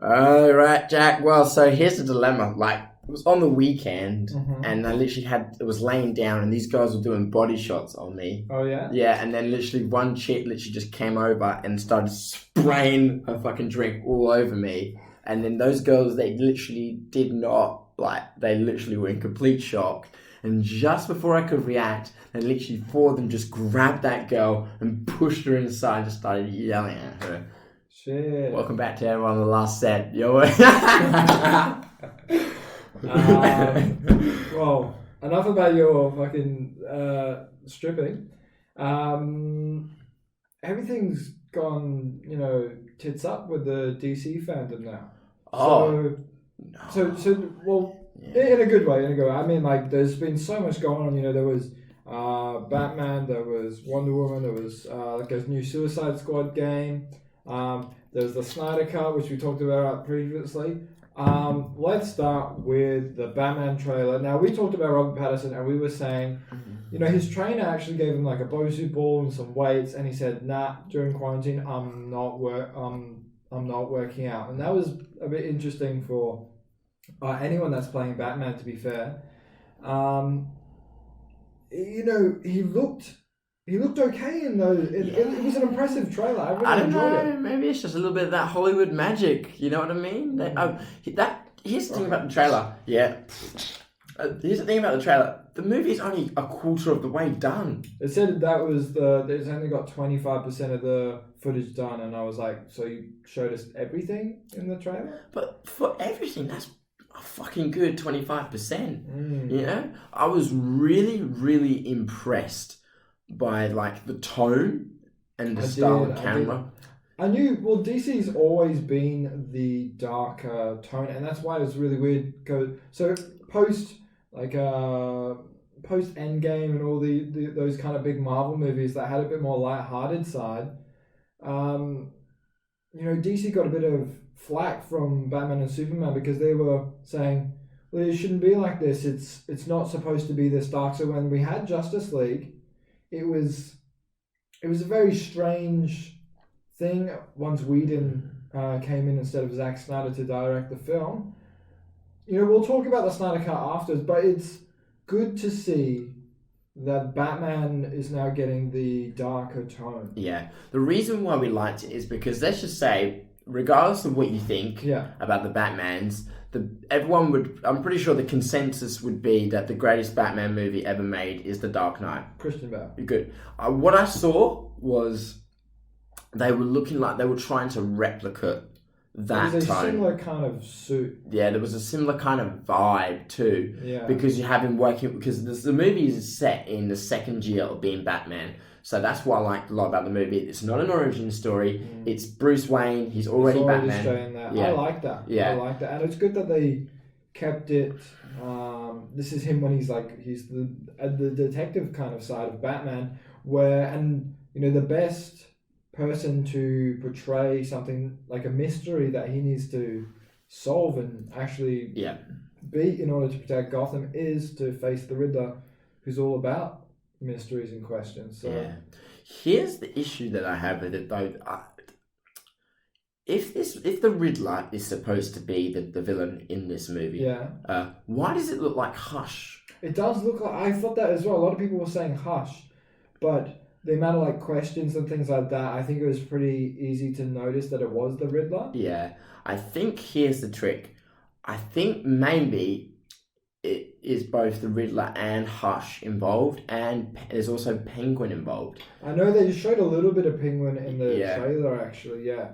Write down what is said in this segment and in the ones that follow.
All right, Jack. Well, so here's the dilemma. Like, it was on the weekend, Mm-hmm. and I literally it was laying down, and these guys were doing body shots on me. Oh, yeah? Yeah, and then literally one chick literally just came over and started spraying her fucking drink all over me. And then those girls, they literally did not, like, they literally were in complete shock. And just before I could react, they literally, four of them just grabbed that girl and pushed her inside and just started yelling at her. Shit. Welcome back to everyone on the last set. Yo. Well, enough about your fucking stripping. Everything's gone, tits up with the DC fandom now. Oh. Well, in a good way, I mean, like, there's been so much going on. There was Batman, there was Wonder Woman, there was like a new Suicide Squad game. There's the Snyder Cut, which we talked about previously. Let's start with the Batman trailer. Now, we talked about Robert Pattinson, and we were saying, his trainer actually gave him like a Bosu ball and some weights, and he said, "Nah, during quarantine, I'm not working out," and that was a bit interesting for anyone that's playing Batman. To be fair, he looked okay in those. It was an impressive trailer. I really enjoyed it. Maybe it's just a little bit of that Hollywood magic. You know what I mean? Here's the thing about the trailer. Yeah. Here's the thing about the trailer. The movie's only a quarter of the way done. It said it's only got 25% of the footage done, and I was like, so you showed us everything in the trailer? But for everything, that's a fucking good 25%. I was really, really impressed by like the tone and the style of camera. I knew, DC's always been the darker tone, and that's why it was really weird. So post Endgame and all those kind of big Marvel movies that had a bit more light-hearted side, DC got a bit of flack from Batman and Superman because they were saying, well, it shouldn't be like this. It's not supposed to be this dark. So when we had Justice League, it was a very strange thing once Whedon came in instead of Zack Snyder to direct the film. We'll talk about the Snyder Cut afterwards, but it's good to see that Batman is now getting the darker tone. Yeah. The reason why we liked it is because, let's just say, regardless of what you think about the Batmans, I'm pretty sure the consensus would be that the greatest Batman movie ever made is The Dark Knight. Christian Bale. Good. What I saw was they were looking like they were trying to replicate that There's a time. similar kind of suit. Yeah, there was a similar kind of vibe too. Yeah. Because you have him working, because the movie is set in the second year of being Batman. So that's what I liked a lot about the movie. It's not an origin story. It's Bruce Wayne. He's already Batman. That. Yeah. I like that. Yeah. I like that. And it's good that they kept it. This is him when he's the detective kind of side of Batman, the best person to portray something like a mystery that he needs to solve and actually beat in order to protect Gotham is to face the Riddler, who's all about mysteries and questions. So here's the issue that I have with it though. If the Riddler is supposed to be the villain in this movie, why does it look like Hush? It does look like, I thought that as well. A lot of people were saying Hush, but the amount of questions and things like that, I think it was pretty easy to notice that it was the Riddler. Yeah, I think here's the trick. I think maybe it is both the Riddler and Hush involved, and there's also Penguin involved. I know they showed a little bit of Penguin in the trailer, actually. Yeah.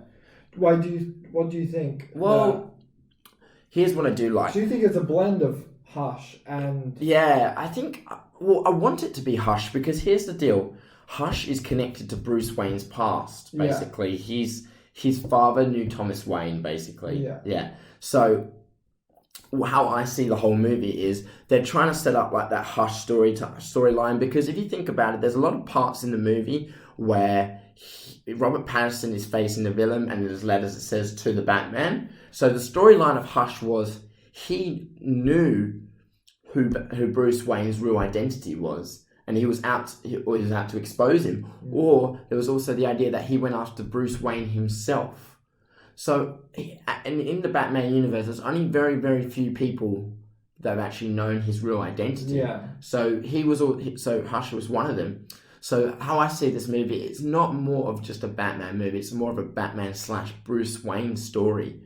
What do you think? Well, here's what I do like. Do you think it's a blend of Hush and? Yeah, I think. Well, I want it to be Hush because here's the deal. Hush is connected to Bruce Wayne's past, basically. His father knew Thomas Wayne, basically. Yeah. So how I see the whole movie is they're trying to set up like that Hush storyline, because if you think about it, there's a lot of parts in the movie where Robert Pattinson is facing the villain, and in his letters it says to the Batman. So the storyline of Hush was he knew who Bruce Wayne's real identity was, and he was out to expose him. Or there was also the idea that he went after Bruce Wayne himself. So, and in the Batman universe, there's only very, very few people that have actually known his real identity. Yeah. So so Hush was one of them. So how I see this movie, it's not more of just a Batman movie. It's more of a Batman / Bruce Wayne story.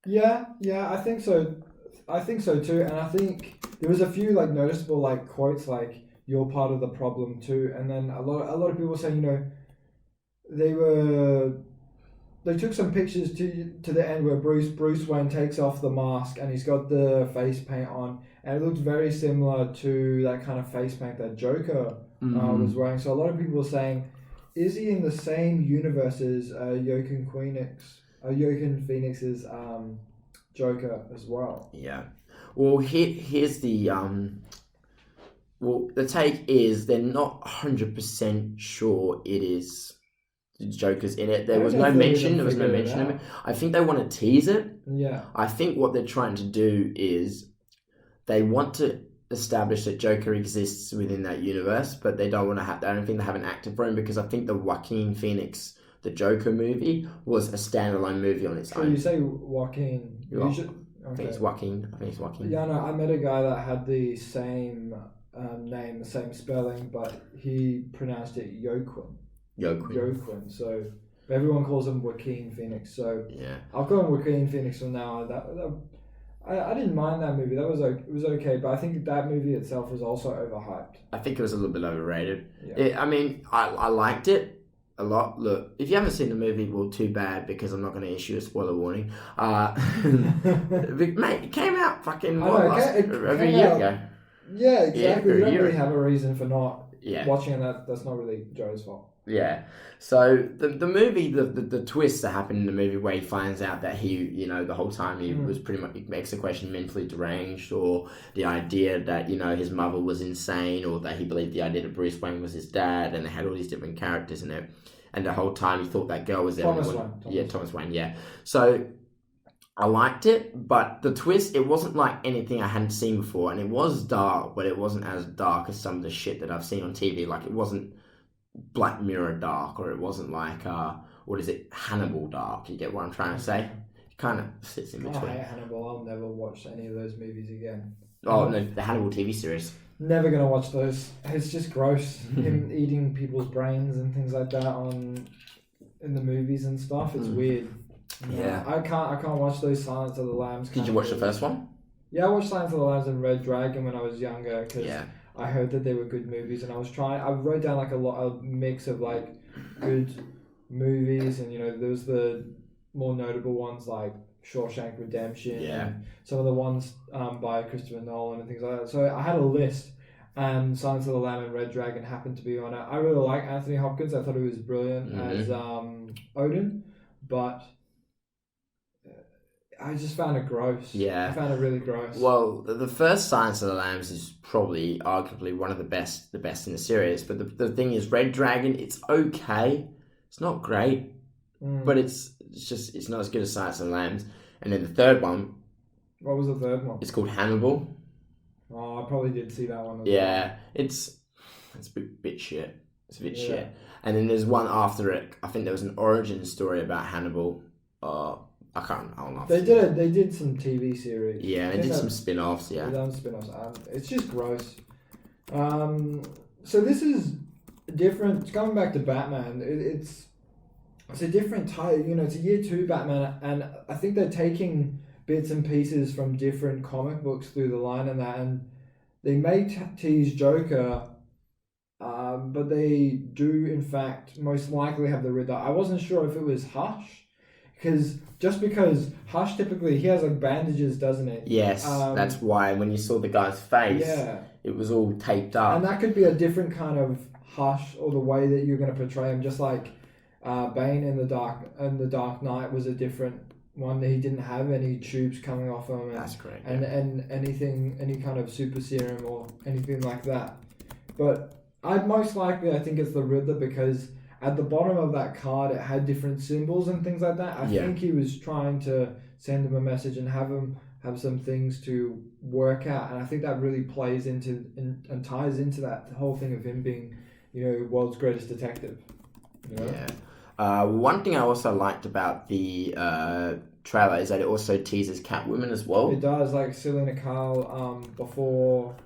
Yeah, I think so. I think so too, and I think there was a few like noticeable like quotes like "You're part of the problem too," and then a lot of people saying, you know, they took some pictures to the end where Bruce Wayne takes off the mask and he's got the face paint on, and it looked very similar to that kind of face paint that Joker was wearing. So a lot of people were saying, is he in the same universe as Joaquin Phoenix's Joker as well? Yeah. Well, here's the the take is they're not 100% sure it is Joker's in it. There was no mention of it. I think they want to tease it. Yeah. I think what they're trying to do is they want to establish that Joker exists within that universe, but they don't want to have. I don't think they have an active for him, because I think the Joaquin Phoenix, the Joker movie, was a standalone movie on its own. You say Joaquin. I think it's Joaquin. Yeah, no, I met a guy that had the same name, the same spelling, but he pronounced it Joaquin. So everyone calls him Joaquin Phoenix. So yeah, I'll call him Joaquin Phoenix from now on. I didn't mind that movie. It was okay, but I think that movie itself was also overhyped. I think it was a little bit overrated. Yeah. I mean, I liked it a lot. Look, if you haven't seen the movie, well, too bad, because I'm not going to issue a spoiler warning. Mate, it came out fucking over a year ago. Yeah, exactly. You don't really have a reason for not watching it. That's not really Joe's fault. Yeah. So the movie, the twists that happen in the movie where he finds out that he, you know, the whole time he was pretty much, it makes the question mentally deranged, or the idea that, you know, his mother was insane, or that he believed the idea that Bruce Wayne was his dad, and they had all these different characters in it. And the whole time he thought that girl was there. Thomas Wayne, yeah. So I liked it, but the twist, it wasn't like anything I hadn't seen before, and it was dark, but it wasn't as dark as some of the shit that I've seen on TV. Like, it wasn't Black Mirror dark, or it wasn't like Hannibal dark. You get what I'm trying to say? It kind of sits in between. I hate Hannibal. I'll never watch any of those movies again. Oh no, the Hannibal TV series. Never gonna watch those. It's just gross. Him eating people's brains and things like that in the movies and stuff. It's weird. Yeah. I can't watch those Silence of the Lambs. Did you watch the first one? Yeah, I watched Silence of the Lambs and Red Dragon when I was younger, because I heard that they were good movies, and I wrote down like a mix of like good movies, and you know, there was the more notable ones like Shawshank Redemption, and some of the ones by Christopher Nolan and things like that. So I had a list, and Silence of the Lamb and Red Dragon happened to be on it. I really like Anthony Hopkins. I thought he was brilliant as Odin, but I just found it gross. Yeah. I found it really gross. Well, the first Silence of the Lambs is probably arguably one of the best in the series. But the thing is, Red Dragon, it's okay. It's not great, but it's not as good as Silence of the Lambs. And then the third one. What was the third one? It's called Hannibal. Oh, I probably did see that one. It's a bit shit. It's a bit shit. And then there's one after it. I think there was an origin story about Hannibal. I don't know. They did some TV series. Yeah, they did some spin-offs, They done spin-offs. It's just gross. So this is different. Coming back to Batman, it's a different type. You know, it's a year 2 Batman, and I think they're taking bits and pieces from different comic books through the line and that, and they may tease Joker, but they do in fact most likely have the Riddler. I wasn't sure if it was Hush. Because Hush typically, he has like bandages, doesn't he? Yes, that's why when you saw the guy's face, it was all taped up. And that could be a different kind of Hush, or the way that you're going to portray him. Just like Bane in the Dark Knight was a different one. He didn't have any tubes coming off him. That's great. And any kind of super serum or anything like that. But I think it's the Riddler, because at the bottom of that card, it had different symbols and things like that. I think he was trying to send him a message and have him have some things to work out. And I think that really plays into and ties into that whole thing of him being, you know, world's greatest detective. You know? Yeah. One thing I also liked about the trailer is that it also teases Catwoman as well. It does, like Selena Kyle, before,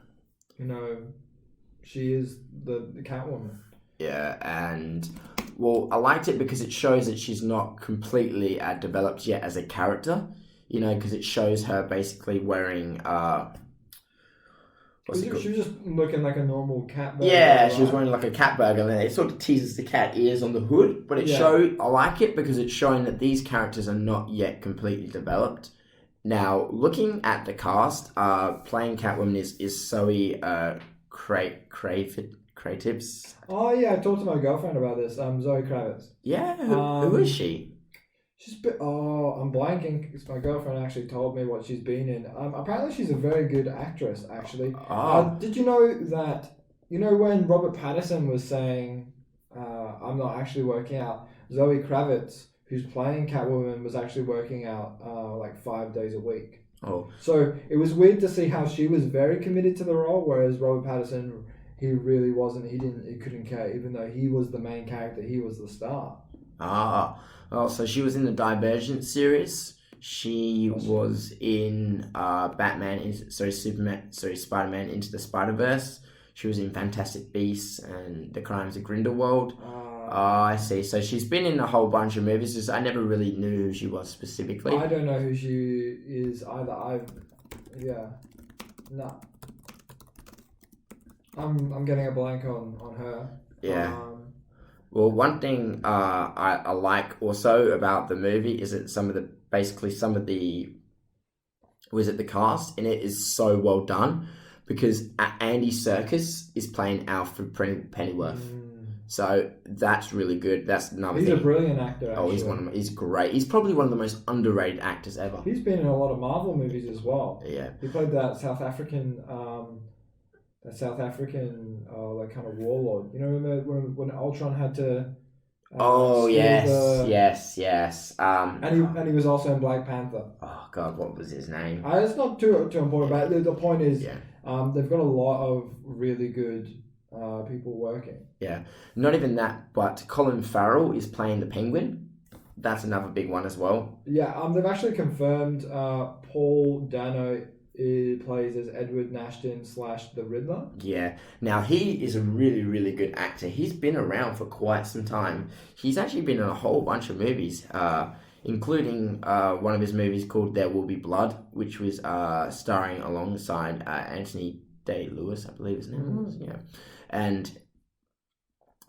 she is the Catwoman. Yeah, and well, I liked it because it shows that she's not completely developed yet as a character. Because it shows her basically wearing She was just looking like a normal cat burger. Yeah, right? she was wearing like a cat burger, and then it sort of teases the cat ears on the hood. But I like it because it's showing that these characters are not yet completely developed. Now, looking at the cast, playing Catwoman is Zoe Kravitz. Oh yeah, I talked to my girlfriend about this. Zoe Kravitz. Yeah, who is she? She's I'm blanking because my girlfriend actually told me what she's been in. Apparently she's a very good actress. Actually, did you know that? When Robert Pattinson was saying, "I'm not actually working out," Zoe Kravitz, who's playing Catwoman, was actually working out like 5 days a week. Oh, so it was weird to see how she was very committed to the role, whereas Robert Pattinson, he really wasn't. He couldn't care, even though he was the main character. He was the star. Oh, so she was in the Divergent series. She was in Spider-Man Into the Spider-Verse. She was in Fantastic Beasts and The Crimes of Grindelwald. I see. So she's been in a whole bunch of movies. Just I never really knew who she was specifically. I don't know who she is either. No. I'm getting a blank on her. Yeah. Well, one thing I like also about the movie is that the cast in it is so well done because Andy Serkis is playing Alfred Pennyworth. So that's really good. That's another thing. He's a brilliant actor, actually. He's great. He's probably one of the most underrated actors ever. He's been in a lot of Marvel movies as well. Yeah. He played that South African like kind of warlord. Remember when Ultron had to yes. And he was also in Black Panther. Oh God, what was his name? It's not too important, but the point is they've got a lot of really good people working. Yeah. Not even that, but Colin Farrell is playing the Penguin. That's another big one as well. Yeah, they've actually confirmed Paul Dano plays as Edward Nashton / the Riddler. Yeah. Now, he is a really, really good actor. He's been around for quite some time. He's actually been in a whole bunch of movies, including one of his movies called There Will Be Blood, which was starring alongside Anthony Day-Lewis, I believe his name was. Yeah. And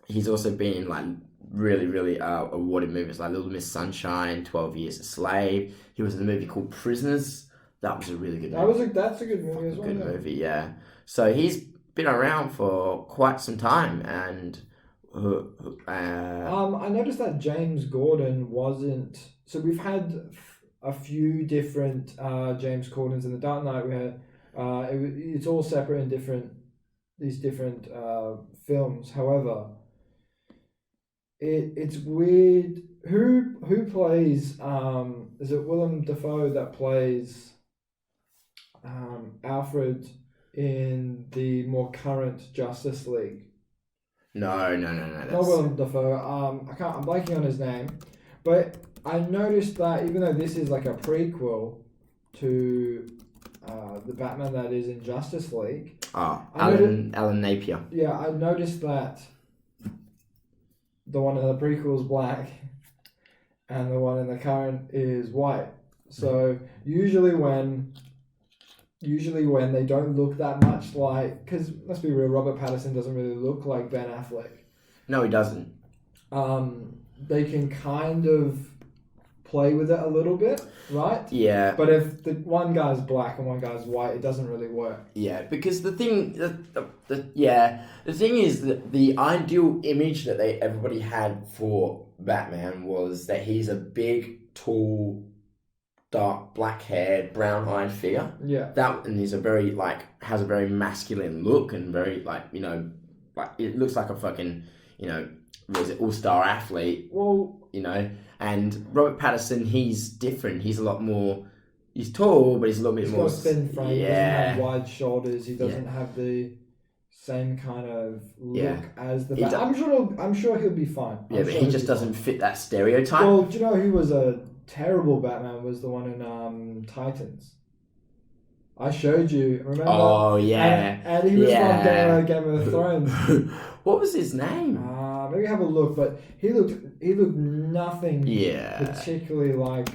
he's also been in like really, really awarded movies like Little Miss Sunshine, 12 Years a Slave. He was in a movie called Prisoners. That was a really good movie. That's a good movie as well. Good movie, yeah. So he's been around for quite some time, and I noticed that James Gordon wasn't. So we've had a few different James Gordons in The Dark Knight. We had it's all separate in these different films. However, it's weird. Who plays? Is it Willem Dafoe that plays Alfred in the more current Justice League? No. Not Willem Dafoe. I'm blanking on his name, but I noticed that even though this is like a prequel to the Batman that is in Justice League. Alan Napier. Yeah, I noticed that the one in the prequel is black, and the one in the current is white. So usually when they don't look that much like, because let's be real, Robert Pattinson doesn't really look like Ben Affleck. No, he doesn't. They can kind of play with it a little bit, right? Yeah. But if the one guy's black and one guy's white, it doesn't really work. Yeah, because the thing is that the ideal image that everybody had for Batman was that he's a big, tall, dark, black-haired, brown-eyed figure. Yeah. And he's has a very masculine look and very it looks like a fucking all-star athlete. Well, and Robert Pattinson, he's different. He's a lot more. He's tall, but he's a little bit more. He's got a thin frame. Yeah. He doesn't have wide shoulders. He doesn't have the same kind of look Yeah. as the He Batman. I'm sure he'll be fine. Yeah, but he just doesn't fit that stereotype. Well, do you know who was a terrible Batman? Was the one in Titans. I showed you, remember? Oh, yeah. And he was from Game of Thrones. What was his name? Maybe have a look, but he looked nothing particularly like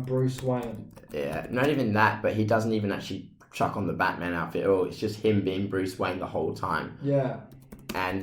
Bruce Wayne. Yeah, not even that, but he doesn't even actually chuck on the Batman outfit at all. It's just him being Bruce Wayne the whole time. Yeah.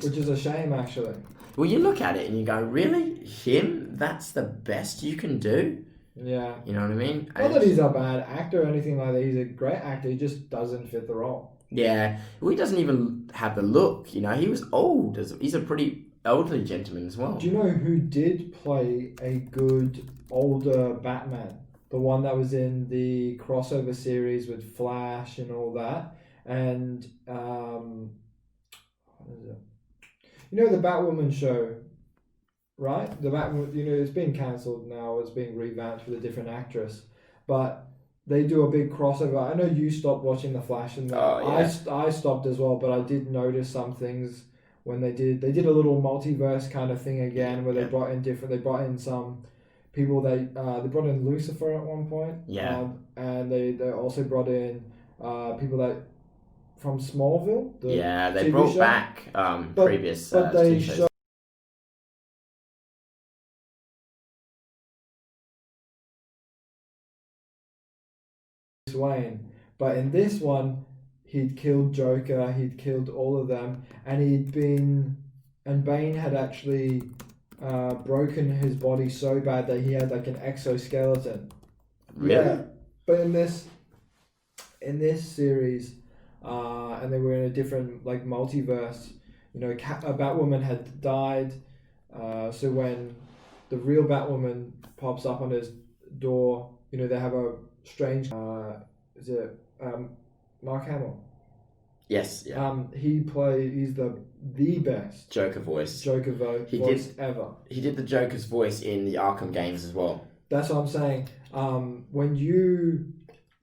Which is a shame, actually. Well, you look at it and you go, really? Him? That's the best you can do? Yeah. You know what I mean? Not that he's a bad actor or anything like that. He's a great actor. He just doesn't fit the role. Yeah. Well, he doesn't even have the look. You know, he was old. He's a pretty elderly gentleman as well. Do you know who did play a good older Batman? The one that was in the crossover series with Flash and all that. And, what is it? You know the Batwoman show, right? The Batwoman, it's been cancelled now. It's being revamped with a different actress. But they do a big crossover. I know you stopped watching The Flash and that. Oh, yeah. I stopped as well, but I did notice some things when they did a little multiverse kind of thing again where they brought in some people. They brought in Lucifer at one point. Yeah. And they also brought in people that from Smallville. They brought show. Back previous but they shows. Showed Wayne, but in this one he'd killed Joker, he'd killed all of them, and Bane had actually broken his body so bad that he had like an exoskeleton. Really? Yeah. But in this series, and they were in a different like multiverse, a Batwoman had died, so when the real Batwoman pops up on his door, they have a strange is it Mark Hamill? Yes, yeah. He's the best Joker voice ever. He did the Joker's voice in the Arkham games as well. That's what I'm saying. When you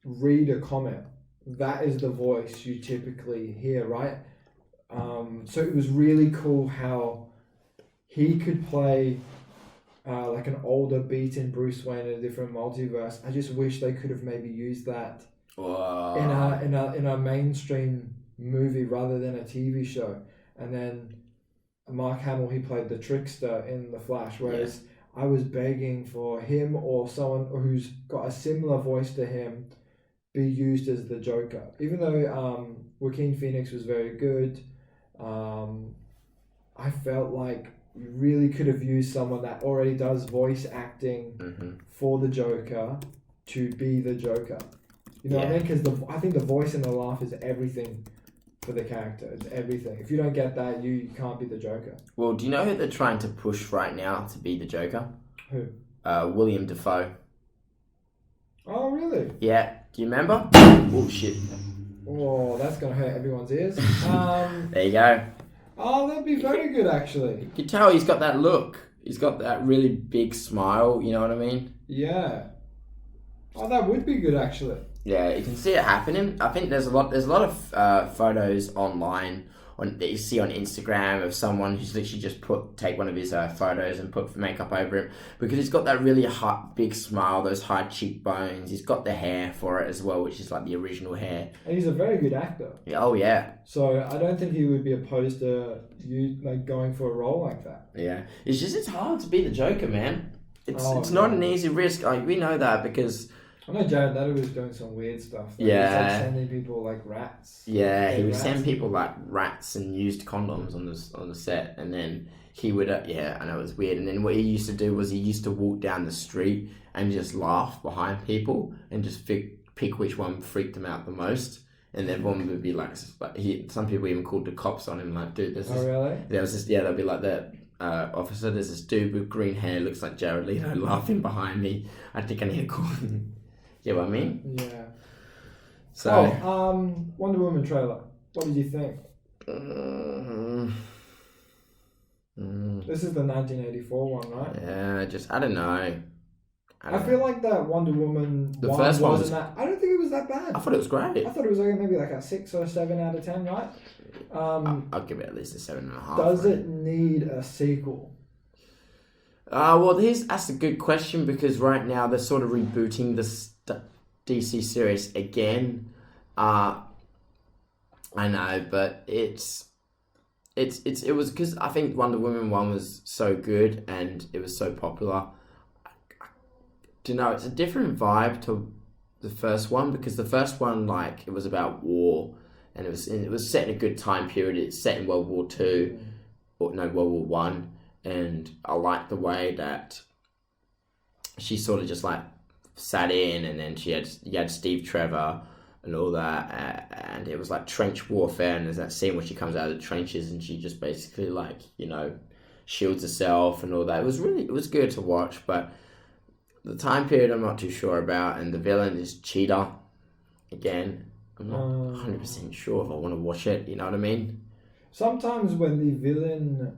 read a comic, that is the voice you typically hear, right? So it was really cool how he could play like an older beaten Bruce Wayne in a different multiverse. I just wish they could have maybe used that in a mainstream movie rather than a TV show. And then Mark Hamill, he played the trickster in The Flash, whereas I was begging for him or someone who's got a similar voice to him be used as the Joker. Even though Joaquin Phoenix was very good, I felt like we really could have used someone that already does voice acting for the Joker to be the Joker. You know what I mean? Because I think the voice and the laugh is everything for the character. It's everything. If you don't get that, you can't be the Joker. Well, do you know who they're trying to push right now to be the Joker? Who? William Dafoe. Oh, really? Yeah. Do you remember? Oh, shit. Oh, that's going to hurt everyone's ears. There you go. Oh, that'd be very good, actually. You can tell he's got that look. He's got that really big smile, you know what I mean? Yeah. Oh, that would be good, actually. Yeah, you can see it happening. I think there's a lot of photos online that you see on Instagram of someone who's literally just take one of his photos and put makeup over him, because he's got that really big smile, those high cheekbones. He's got the hair for it as well, which is like the original hair. And he's a very good actor. Yeah, oh yeah. So I don't think he would be opposed to you like going for a role like that. Yeah, it's hard to be the Joker, man. It's not an easy risk. Like, we know that because I know Jared Leto was doing some weird stuff. Like, yeah. He was like sending people like rats. Yeah, he would send people like rats and used condoms on the set, and then he would I know it was weird. And then what he used to do was he used to walk down the street and just laugh behind people and just pick which one freaked him out the most. And then one would be like some people even called the cops on him, like, dude, really? There was this they'll be like that. Officer, there's this dude with green hair, looks like Jared Leto, laughing behind me. I think I need to call him. You know what I mean? Yeah. So, Wonder Woman trailer. What did you think? This is the 1984 one, right? Yeah, I don't know. I feel like that Wonder Woman the first one wasn't that. I don't think it was that bad. I thought it was great. I thought it was maybe like a 6 or 7 out of 10, right? I'll give it at least a 7.5. Does it need a sequel? Well, that's a good question, because right now they're sort of rebooting the DC series again. I know, but it was because I think Wonder Woman 1 was so good and it was so popular. Do you know, it's a different vibe to the first one, because the first one, like, it was about war, and it was set in a good time period. It's set in World War II, World War One, and I like the way that she sort of just like sat in, and then you had Steve Trevor and all that, and it was like trench warfare, and there's that scene where she comes out of the trenches and she just basically, like, you know, shields herself and all that. It was good to watch, but the time period I'm not too sure about, and the villain is Cheetah. Again, I'm not 100% sure if I want to watch it, you know what I mean? Sometimes when the villain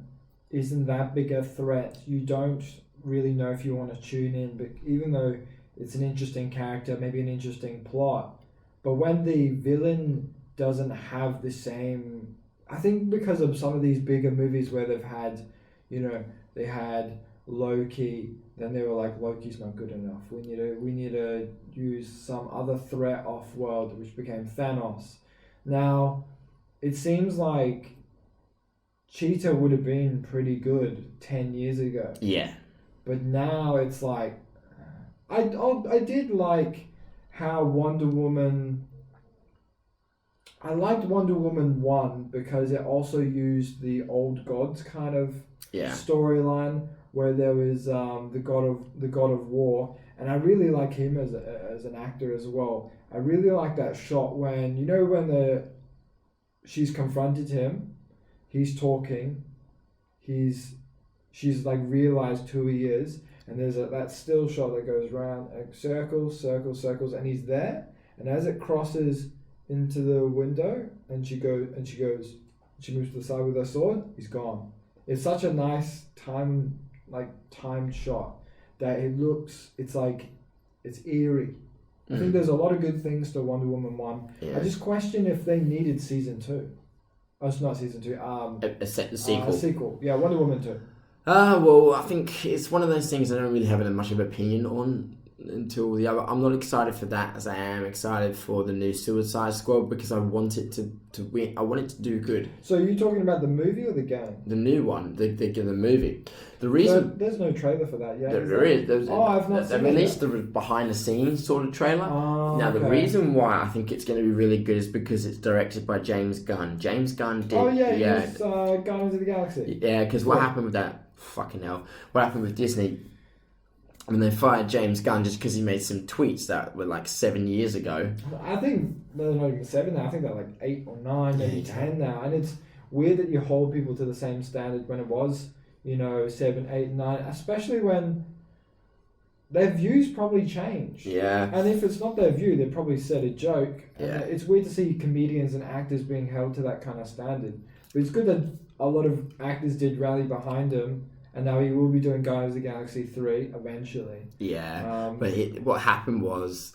isn't that big a threat, you don't really know if you want to tune in, but even though it's an interesting character, maybe an interesting plot. But when the villain doesn't have the same... I think because of some of these bigger movies where they've had, you know, they had Loki, then they were like, Loki's not good enough. We need to use some other threat off-world, which became Thanos. Now, it seems like Cheetah would have been pretty good 10 years ago. Yeah. But now it's like... I did like how Wonder Woman... I liked Wonder Woman 1 because it also used the old gods kind of storyline, where there was the god of war, and I really like him as an actor as well. I really like that shot when, you know, when she's confronted him, he's talking, she's like realized who he is, and there's that still shot that goes round, circles, and he's there, and as it crosses into the window, and she moves to the side with her sword, he's gone. It's such a nice timed shot that it's eerie. I think there's a lot of good things to Wonder Woman 1. Yeah. I just question if they needed season 2. Oh, it's not season 2. A sequel. A sequel. Yeah, Wonder Woman 2. Well, I think it's one of those things I don't really have much of an opinion on until the other. I'm not excited for that as I am excited for the new Suicide Squad, because I want it to win. I want it to do good. So are you talking about the movie or the game? The new one, the movie. The reason there's no trailer for that yet. There is. I've not seen it. They released the behind the scenes sort of trailer. Now the reason why I think it's going to be really good is because it's directed by James Gunn. James Gunn did. Oh yeah, he was Guardians of the Galaxy. Yeah, because what happened with that? Fucking hell! What happened with Disney? I mean, they fired James Gunn just because he made some tweets that were like 7 years ago. I think they're not even 7 now. I think they're like 8 or 9, maybe 10 now. And it's weird that you hold people to the same standard when it was, 7, 8, 9, especially when their views probably change. Yeah. And if it's not their view, they probably said a joke. Yeah. And it's weird to see comedians and actors being held to that kind of standard. But it's good that a lot of actors did rally behind him. And now he will be doing Guardians of the Galaxy 3 eventually. Yeah, but what happened was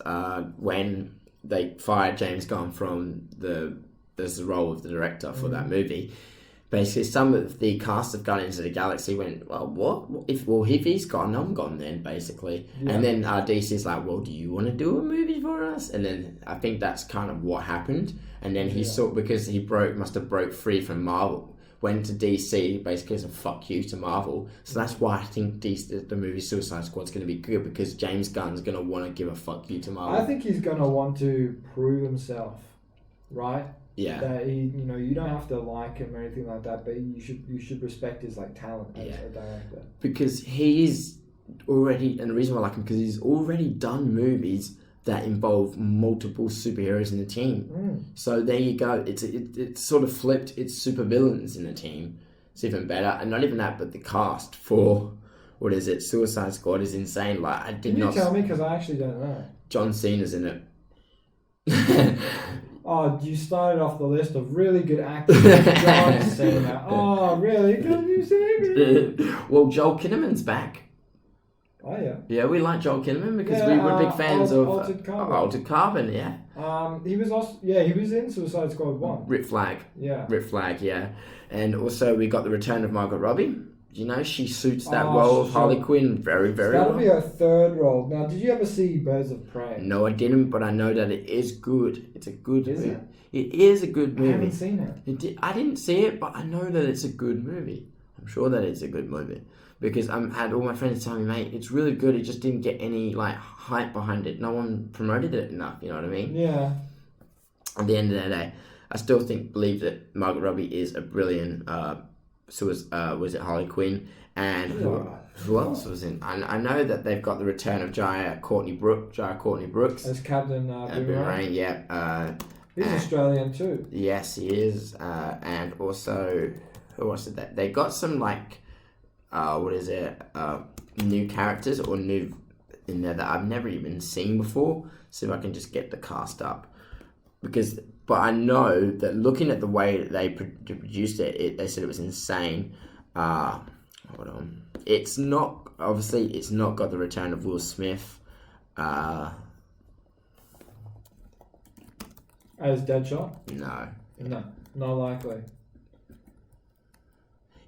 when they fired James Gunn from the role of the director for that movie, basically some of the cast of Guardians of the Galaxy went, well, what? If he's gone, I'm gone then, basically. Yeah. And then DC's like, well, do you want to do a movie for us? And then I think that's kind of what happened. And then he because he must have broke free from Marvel, went to DC basically as a fuck you to Marvel. So that's why I think the movie Suicide Squad's going to be good, because James Gunn's going to want to give a fuck you to Marvel. I think he's going to want to prove himself, right? Yeah. That you don't have to like him or anything like that, but you should respect his talent as a director. Because he's already, and the reason why I like him, because he's already done movies that involve multiple superheroes in the team. So there you go. It's sort of flipped. It's supervillains in the team. It's even better. And not even that, but the cast for Suicide Squad is insane. Like Can you tell me, because I actually don't know. John Cena's in it. Oh, you started off the list of really good actors. John Cena. Oh, really? Can you see me? Well, Joel Kinnaman's back. Oh yeah. Yeah, we like Joel Kinnaman because we were big fans of Altered Carbon. Yeah. He was also he was in Suicide Squad 1. Rip Flag. Yeah. Rip Flag. Yeah, and also we got the return of Margot Robbie. You know, she suits that role of Harley Quinn very, very well. That'll be her third role. Now, did you ever see Birds of Prey? No, I didn't, but I know that it is good. It's a good movie. It is a good movie. I haven't seen it. I didn't see it, but I know that it's a good movie. I'm sure that it's a good movie. Because I had all my friends tell me, mate, it's really good. It just didn't get any hype behind it. No one promoted it enough. You know what I mean? Yeah. At the end of the day, I still believe that Margot Robbie is a brilliant. Was it Harley Quinn? And who else was in? I know that they've got the return of Jaya Courtney Brooks as Captain Boomerang. Yeah. He's Australian too. Yes, he is. And also, who else did that? They got some new characters or new in there that I've never even seen before. See if I can just get the cast up. But I know that looking at the way that they produced it, they said it was insane. Hold on. It's not got the return of Will Smith. As Deadshot? No, not likely.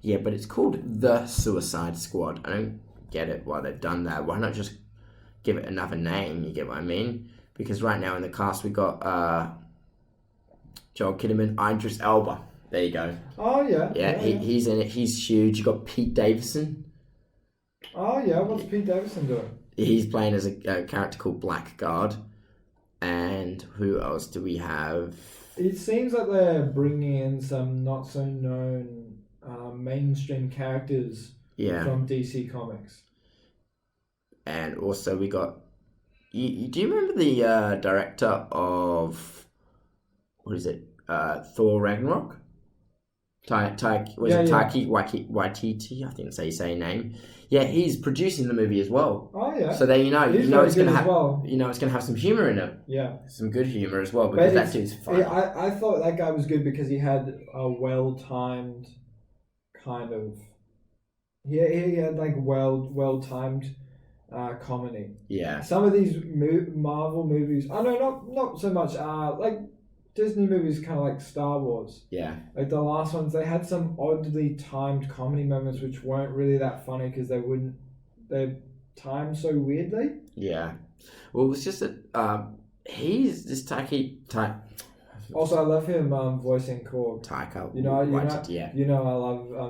Yeah, but it's called The Suicide Squad. I don't get it why they've done that. Why not just give it another name? You get what I mean? Because right now in the cast we got Joel Kinnaman, Idris Elba. There you go. Oh yeah. Yeah, he's in it. He's huge. You got Pete Davidson. Oh yeah, what's Pete Davidson doing? He's playing as a character called Blackguard. And who else do we have? It seems like they're bringing in some not so known mainstream characters from DC Comics. And also we got. Do you remember the director of what is it? Thor Ragnarok? Taiki Waititi, I think that's how you say his name. Yeah, he's producing the movie as well. Oh yeah. So there you know it's gonna have it's gonna have some humor in it. Yeah. Some good humor as well because that dude's funny. I thought that guy was good because he had a well-timed kind of. He had like well-timed comedy. Yeah. Some of these Marvel movies, I know not so much. Like Disney movies, kind of like Star Wars. Yeah. Like the last ones, they had some oddly timed comedy moments which weren't really that funny because they're timed so weirdly. Yeah. Well, it's just that he's this Taiki. Also, I love him voicing Korg. Taika. You know, I love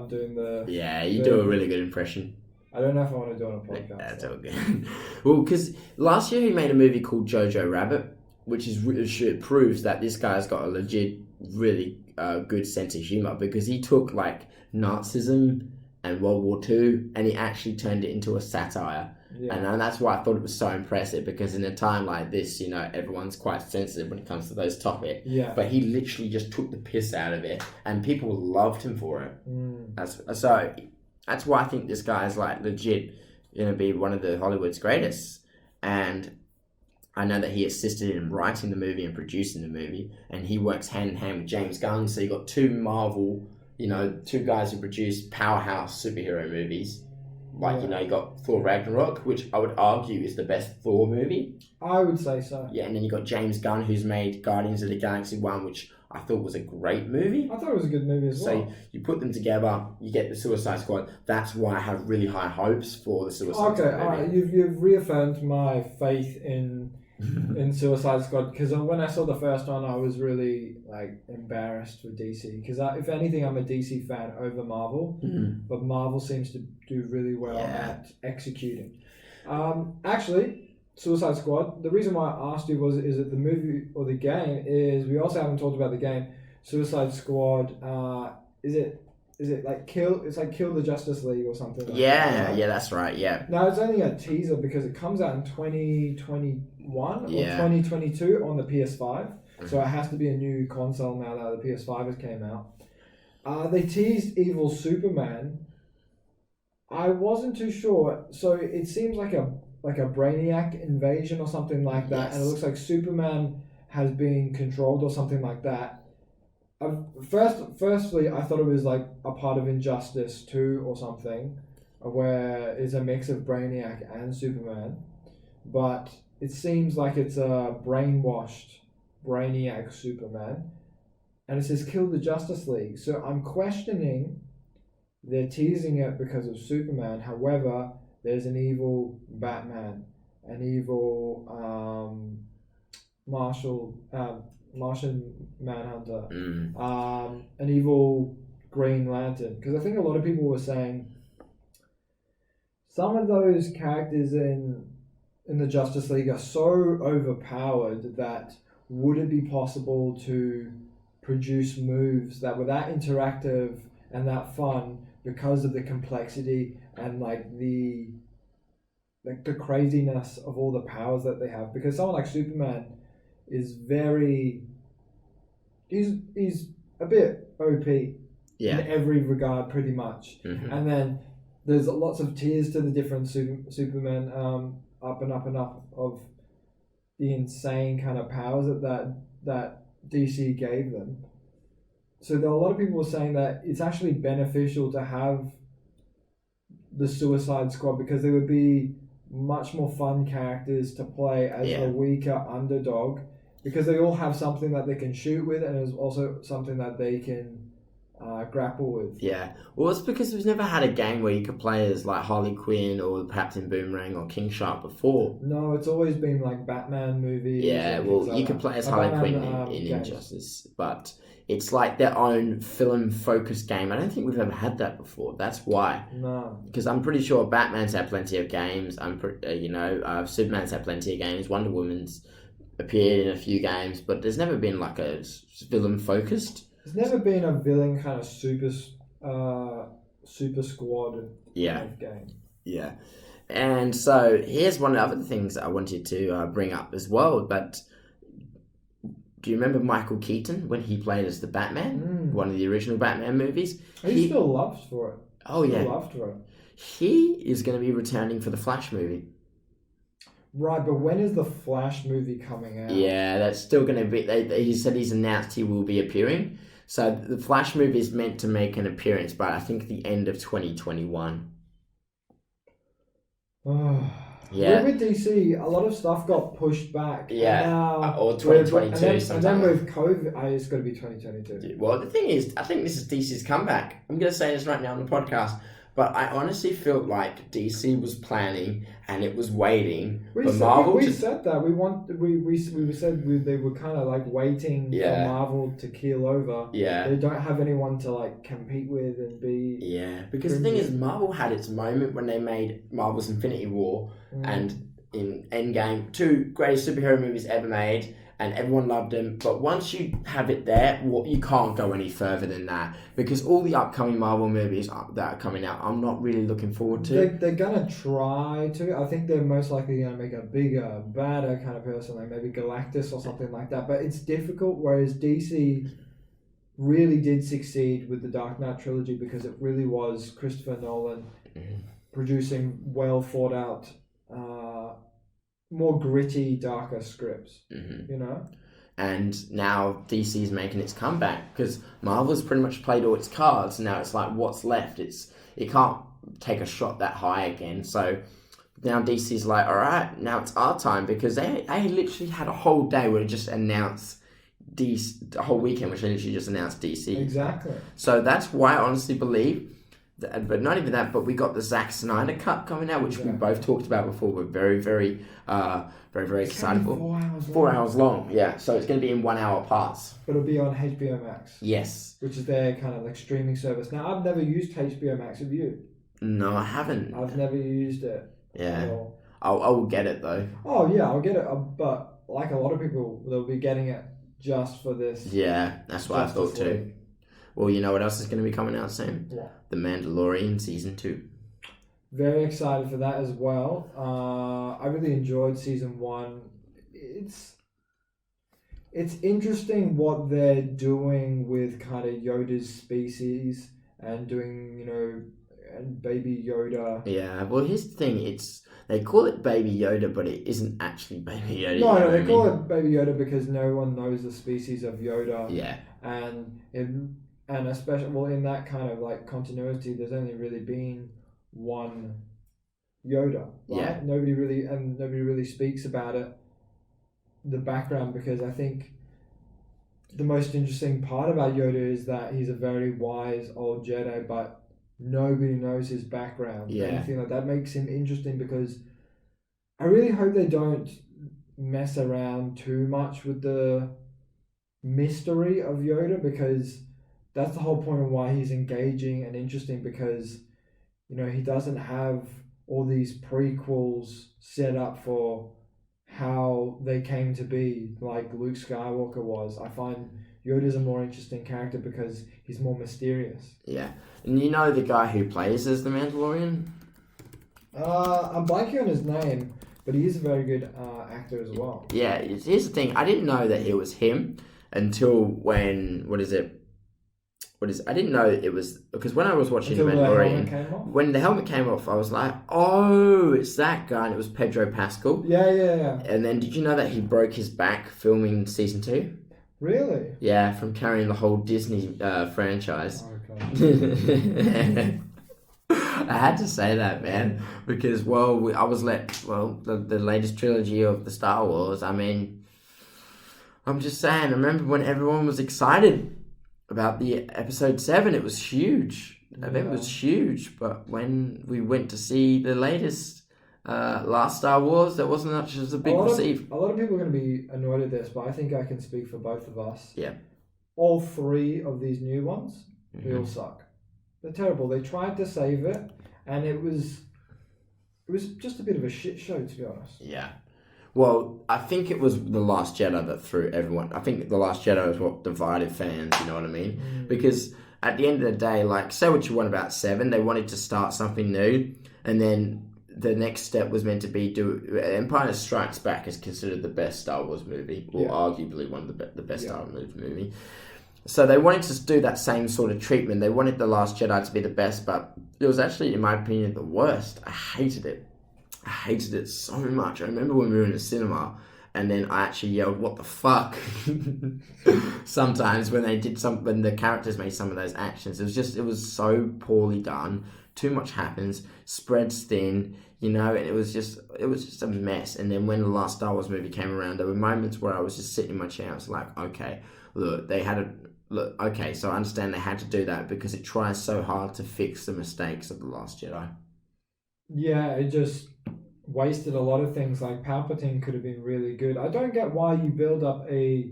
doing the. Yeah, you do a really good impression. I don't know if I want to do it on a podcast. That's all good. Well, because last year he made a movie called Jojo Rabbit, which proves that this guy's got a legit, really good sense of humor because he took like Nazism and World War II and he actually turned it into a satire. Yeah. And that's why I thought it was so impressive because in a time like this, you know, everyone's quite sensitive when it comes to those topics. Yeah. But he literally just took the piss out of it and people loved him for it. So that's why I think this guy is like legit going to be one of the Hollywood's greatest. And I know that he assisted in writing the movie and producing the movie, and he works hand in hand with James Gunn. So you got two Marvel, two guys who produce powerhouse superhero movies. Like, you got Thor Ragnarok, which I would argue is the best Thor movie. I would say so. Yeah, and then you got James Gunn, who's made Guardians of the Galaxy 1, which I thought was a great movie. I thought it was a good movie as well. So you put them together, you get the Suicide Squad. That's why I have really high hopes for the Suicide Squad. Okay, all right. You've reaffirmed my faith in Suicide Squad because when I saw the first one, I was really embarrassed for DC because if anything, I'm a DC fan over Marvel, but Marvel seems to do really well at executing. Actually, Suicide Squad. The reason why I asked you is it the movie or the game? Is we also haven't talked about the game. Suicide Squad. Is it like Kill? It's like Kill the Justice League or something. Yeah, that's right. Yeah. Now it's only a teaser because it comes out in 2021 or 2022 on the PS5. So it has to be a new console now that the PS5 has came out. They teased Evil Superman. I wasn't too sure. So it seems like a Brainiac invasion or something like that, and it looks like Superman has been controlled or something like that. Firstly, I thought it was like a part of Injustice 2 or something. where it's a mix of Brainiac and Superman, but it seems like it's a brainwashed Brainiac Superman, and it says kill the Justice League. So I'm questioning they're teasing it because of Superman. However, there's an evil Batman, an evil Martian Manhunter, an evil Green Lantern. Because I think a lot of people were saying some of those characters in the Justice League are so overpowered that would it be possible to produce moves that were that interactive and that fun because of the complexity and the craziness of all the powers that they have? Because someone like Superman is he's a bit OP in every regard, pretty much. And then there's lots of tiers to the different Superman, up and up and up of the insane kind of powers that DC gave them. So there are a lot of people were saying that it's actually beneficial to have the Suicide Squad because they would be much more fun characters to play as a weaker underdog, because they all have something that they can shoot with, and there's also something that they can grapple with. Yeah, well, it's because we've never had a game where you could play as like Harley Quinn or Captain Boomerang or King Shark before. No, it's always been like Batman movies. Yeah, well, you could play as Harley Quinn in Injustice, but it's like their own film-focused game. I don't think we've ever had that before. That's why. No. Because I'm pretty sure Batman's had plenty of games. Superman's had plenty of games. Wonder Woman's appeared in a few games, but there's never been like a villain-focused. There's never been a villain kind of super squad kind of game. Yeah. And so here's one of the other things I wanted to bring up as well. But do you remember Michael Keaton when he played as the Batman? One of the original Batman movies? He's still loved for it. Loved for it. He is going to be returning for the Flash movie. Right, but when is the Flash movie coming out? Yeah, that's still going to be... He said he's announced he will be appearing. So the Flash movie is meant to make an appearance by, I think, the end of 2021. Yeah. With DC, a lot of stuff got pushed back. Yeah, or 2022 and then with COVID, it's got to be 2022. Well, the thing is, I think this is DC's comeback. I'm going to say this right now on the podcast. But I honestly felt like DC was planning and it was waiting for Marvel. We said that we said they were kind of like waiting for Marvel to keel over. Yeah, they don't have anyone to like compete with and be. Yeah, because the thing is, Marvel had its moment when they made Marvel's Infinity War and in Endgame, 2 greatest superhero movies ever made. And everyone loved them, but once you have it there, you can't go any further than that, because all the upcoming Marvel movies that are coming out, I'm not really looking forward to. They're gonna try to. I think they're most likely gonna make a bigger, badder kind of person, like maybe Galactus or something like that. But it's difficult. Whereas DC really did succeed with the Dark Knight trilogy because it really was Christopher Nolan producing well thought out. More gritty, darker scripts, you know? And now DC's making its comeback because Marvel's pretty much played all its cards. Now it's like, what's left? It can't take a shot that high again. So now DC's like, all right, now it's our time, because they literally had a whole day where it just announced DC, a whole weekend which they literally just announced DC. Exactly. So that's why I honestly believe but not even that, but we got the Zack Snyder cut coming out, which we both talked about before. We're very, very excited for. 4 hours long, yeah. So it's going to be in 1 hour parts. But it'll be on HBO Max. Yes. Which is their kind of like streaming service. Now, I've never used HBO Max. Have you? No, I haven't. I've never used it. Yeah. I will get it though. Oh yeah, I'll get it. But like a lot of people, they'll be getting it just for this. Yeah, that's what I thought too. Well, you know what else is going to be coming out soon? Yeah. The Mandalorian Season 2. Very excited for that as well. I really enjoyed Season 1. It's interesting what they're doing with kind of Yoda's species and doing, and Baby Yoda. Yeah, well, here's the thing. They call it Baby Yoda, but it isn't actually Baby Yoda. No, they call it Baby Yoda because no one knows the species of Yoda. Yeah. And especially, in that kind of like continuity, there's only really been one Yoda, right? Yeah. Nobody really speaks about it, the background, because I think the most interesting part about Yoda is that he's a very wise old Jedi, but nobody knows his background. Yeah. Anything like that makes him interesting, because I really hope they don't mess around too much with the mystery of Yoda, because that's the whole point of why he's engaging and interesting, because he doesn't have all these prequels set up for how they came to be like Luke Skywalker was. I find Yoda's a more interesting character because he's more mysterious. Yeah. And you know the guy who plays as the Mandalorian? I'm blanking on his name, but he is a very good actor as well. Yeah, here's the thing. I didn't know that it was him until when, I didn't know it was, because when I was watching The Mandalorian, when the helmet came off, I was like, oh, it's that guy, and it was Pedro Pascal. Yeah. And then did you know that he broke his back filming season 2? Really? Yeah, from carrying the whole Disney franchise. Oh, God. I had to say that, man, because, the latest trilogy of the Star Wars, I mean, I'm just saying, I remember when everyone was excited about the episode 7, it was huge. I think it was huge, but when we went to see the latest last Star Wars, there wasn't much as a big receive. A lot of people are going to be annoyed at this, but I think I can speak for both of us. Yeah. All 3 of these new ones, they all suck. They're terrible. They tried to save it, and it was just a bit of a shit show, to be honest. Yeah. Well, I think it was The Last Jedi that threw everyone. I think The Last Jedi is what divided fans, you know what I mean? Because at the end of the day, like, say what you want about 7, they wanted to start something new, and then the next step was meant to be Empire Strikes Back is considered the best Star Wars movie, or arguably one of the best Star Wars movie. So they wanted to do that same sort of treatment. They wanted The Last Jedi to be the best, but it was actually, in my opinion, the worst. I hated it. I hated it so much. I remember when we were in the cinema, and then I actually yelled, "What the fuck?" Sometimes when when the characters made some of those actions, it was so poorly done. Too much happens, spreads thin, and it was just a mess. And then when the last Star Wars movie came around, there were moments where I was just sitting in my chair. I was like, okay, so I understand they had to do that because it tries so hard to fix the mistakes of The Last Jedi. Yeah, it just wasted a lot of things. Like Palpatine could have been really good. I don't get why you build up a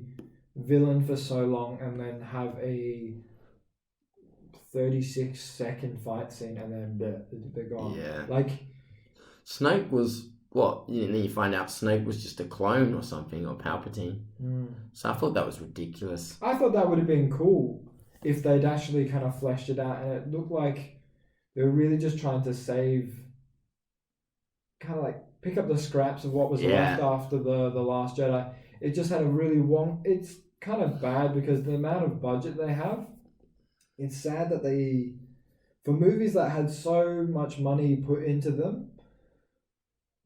villain for so long and then have a 36-second fight scene and then they're gone. Yeah. Like Snoke was what? And then you find out Snoke was just a clone or something, or Palpatine. So I thought that was ridiculous. I thought that would have been cool if they'd actually kind of fleshed it out, and it looked like they were really just trying to save, kind of like pick up the scraps of what was left after the Last Jedi. It just had a really it's kind of bad because the amount of budget they have, it's sad that for movies that had so much money put into them,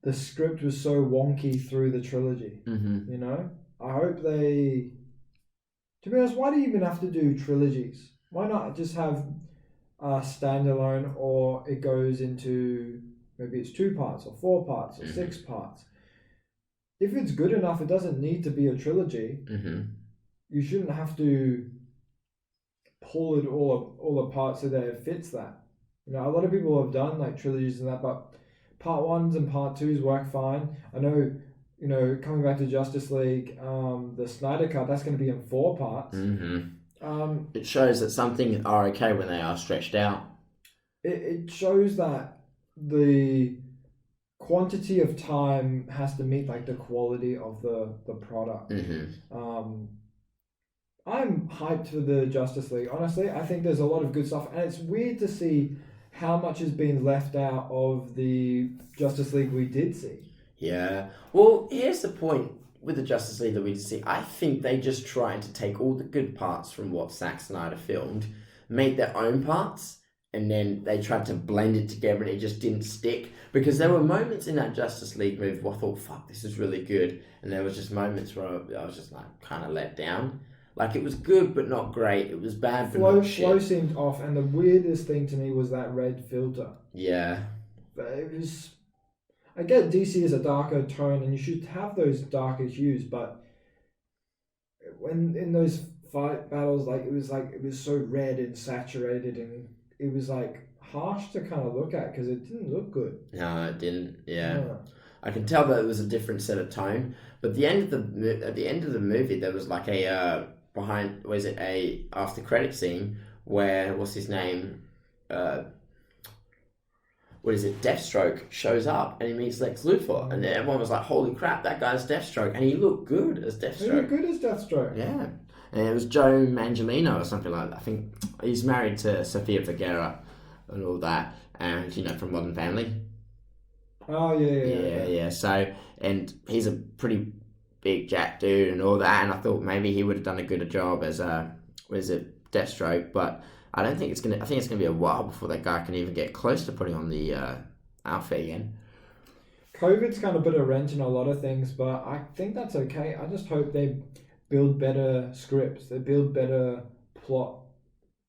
the script was so wonky through the trilogy. I hope to be honest, why do you even have to do trilogies? Why not just have a standalone, or it goes into, maybe it's 2 parts or 4 parts or 6 parts. If it's good enough, it doesn't need to be a trilogy. You shouldn't have to pull it all apart so that it fits that. A lot of people have done like trilogies and that, but part 1s and part 2s work fine. I know, coming back to Justice League, the Snyder Cut, that's going to be in 4 parts. It shows that some things are okay when they are stretched out. It shows that the quantity of time has to meet like the quality of the product. I'm hyped for the Justice League. Honestly, I think there's a lot of good stuff, and it's weird to see how much has been left out of the Justice League we did see. Yeah. Well, here's the point with the Justice League that we did see. I think they just tried to take all the good parts from what Zack Snyder filmed, made their own parts, and then they tried to blend it together, and it just didn't stick. Because there were moments in that Justice League movie where I thought, fuck, this is really good. And there was just moments where I was just like kind of let down. Like, it was good but not great. It was bad but Flow not shit. seemed off, and the weirdest thing to me was that red filter. Yeah. But it was. I get DC is a darker tone, and you should have those darker hues, but when in those fight battles, it was so red and saturated, and it was harsh to kind of look at because it didn't look good. No, it didn't. Yeah. I can tell that it was a different set of tone. But at the end of the movie, there was like a after credit scene where what's his name, Deathstroke shows up and he meets Lex Luthor, and everyone was like, "Holy crap, that guy's Deathstroke!" And he looked good as Deathstroke. He looked good as Deathstroke. Yeah, and it was Joe Manganiello or something like that. I think he's married to Sofia Vergara and all that, and from Modern Family. Oh yeah. So, and he's a pretty big jack dude and all that, and I thought maybe he would have done a good job as Deathstroke, but I think it's gonna be a while before that guy can even get close to putting on the outfit again. COVID's kind of put a wrench in a lot of things, but I think that's okay. I just hope they build better scripts. They build better plot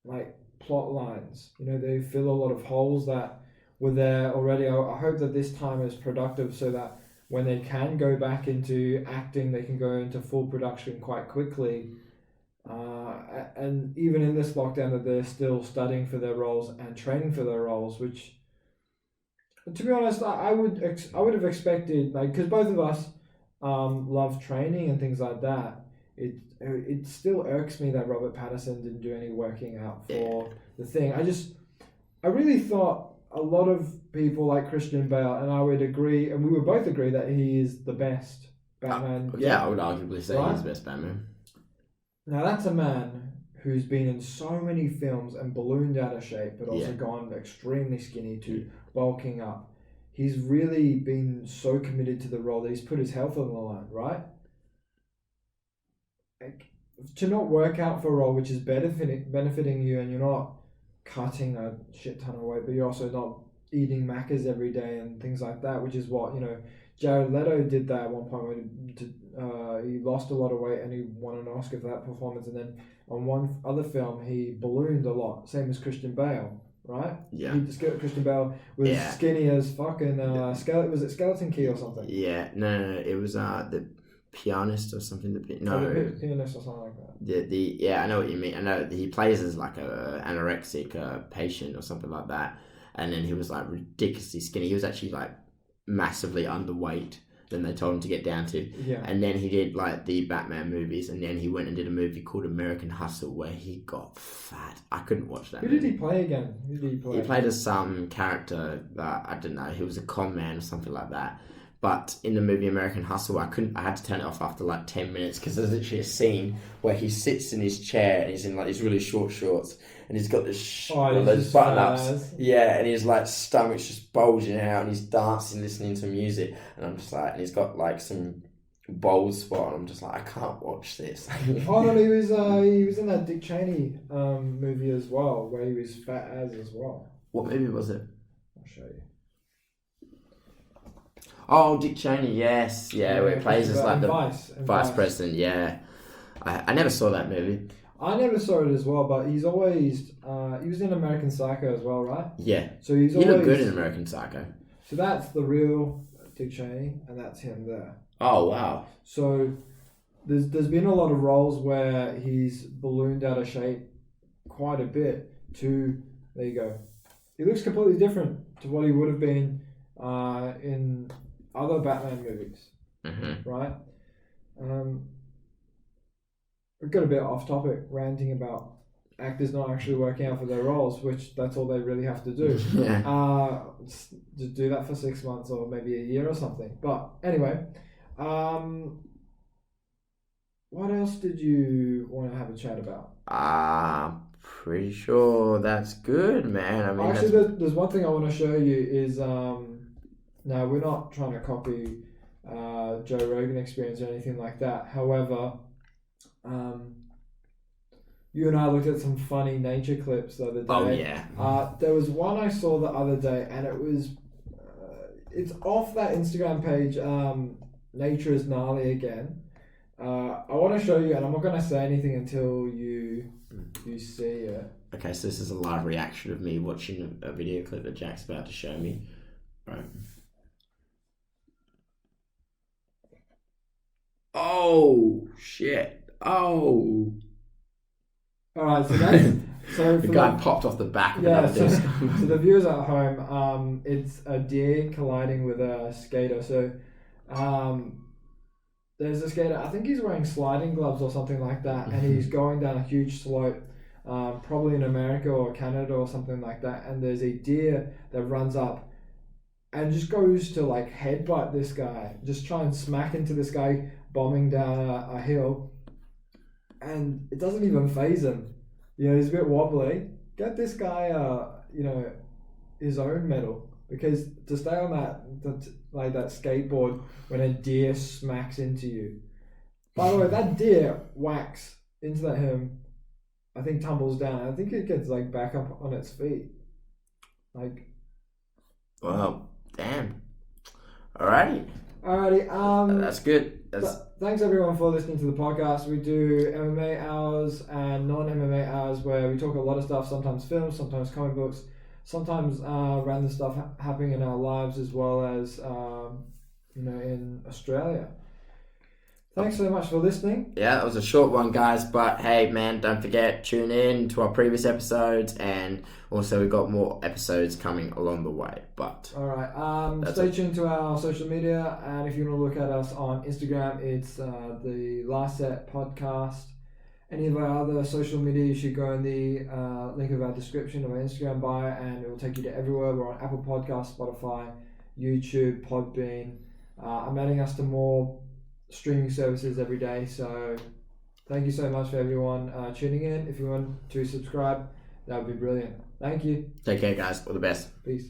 lines. They fill a lot of holes that were there already. I hope that this time is productive so that when they can go back into acting, they can go into full production quite quickly. And even in this lockdown, that they're still studying for their roles and training for their roles, which, to be honest, I would have expected, because both of us love training and things like that. It still irks me that Robert Pattinson didn't do any working out for the thing. I really thought a lot of people like Christian Bale, and I would agree, and we would both agree that he is the best Batman. I would arguably say he's the best Batman. Now that's a man who's been in so many films and ballooned out of shape, but also gone extremely skinny to bulking up. He's really been so committed to the role that he's put his health on the line, right? To not work out for a role which is benefiting you, and you're not cutting a shit ton of weight, but you're also not eating Maccas every day and things like that, which is what, Jared Leto did that at one point when he lost a lot of weight and he won an Oscar for that performance, and then on one other film he ballooned a lot, same as Christian Bale, right? Yeah. Christian Bale was skinny as fucking was it Skeleton Key or something? Yeah, no, it was the Pianist or something. The Pianist or something like that. I know what you mean. I know he plays as like a anorexic patient or something like that, and then he was like ridiculously skinny. He was actually like massively underweight than they told him to get down to. Yeah. And then he did like the Batman movies, and then he went and did a movie called American Hustle where he got fat. I couldn't watch that. Who did he play again? He played as some character that I don't know. He was a con man or something like that. But in the movie American Hustle, I had to turn it off after like 10 minutes because there's literally a scene where he sits in his chair and he's in like these really short shorts and he's got those button ups. Yeah, and his like stomach's just bulging out and he's dancing, listening to music. And I'm just like, and he's got like some bald spot. And I'm just like, I can't watch this. Oh no, he was in that Dick Cheney movie as well, where he was fat as well. What movie was it? I'll show you. Oh, Dick Cheney, yes. Yeah, where he plays as like the vice president, yeah. I never saw that movie. I never saw it as well, but he's always... he was in American Psycho as well, right? Yeah. So he looked good in American Psycho. So that's the real Dick Cheney, and that's him there. Oh, wow. So there's been a lot of roles where he's ballooned out of shape quite a bit to... There you go. He looks completely different to what he would have been in... other Batman movies, right? We got a bit off topic, ranting about actors not actually working out for their roles, which that's all they really have to do. To do that for 6 months or maybe a year or something. But anyway, what else did you want to have a chat about? Pretty sure that's good, man. I mean, actually, there's one thing I want to show you is no, we're not trying to copy Joe Rogan Experience or anything like that. However, you and I looked at some funny nature clips the other day. Oh, yeah. There was one I saw the other day, and it was... it's off that Instagram page, Nature is Gnarly Again. I want to show you, and I'm not going to say anything until you see it. Okay, so this is a live reaction of me watching a video clip that Jack's about to show me. Right. Oh shit! Oh. All right, so that's the guy popped off the back. So the viewers at home, it's a deer colliding with a skater. So, there's a skater. I think he's wearing sliding gloves or something like that, and he's going down a huge slope, probably in America or Canada or something like that. And there's a deer that runs up and just goes to like headbutt this guy, just try and smack into this guy bombing down a hill. And it doesn't even faze him. He's a bit wobbly. Get this guy, his own medal, because to stay on that skateboard when a deer smacks into you. By the way, that deer whacks into that him. I think tumbles down. I think it gets like back up on its feet. Like. Wow! Damn. Alrighty. That's good. Thanks everyone for listening to the podcast. We do MMA hours and non-MMA hours where we talk a lot of stuff, sometimes films, sometimes comic books, sometimes random stuff happening in our lives as well as in Australia. Thanks so much for listening. Yeah, that was a short one, guys. But hey, man, don't forget, tune in to our previous episodes, and also we've got more episodes coming along the way. But all right, stay tuned to our social media, and if you want to look at us on Instagram, it's the Last Set Podcast. Any of our other social media, you should go in the link of our description of our Instagram bio, and it will take you to everywhere. We're on Apple Podcasts, Spotify, YouTube, Podbean. I'm adding us to more streaming services every day, so thank you so much for everyone tuning in. If you want to subscribe, that would be brilliant. Thank you. Take care, guys. All the best. Peace.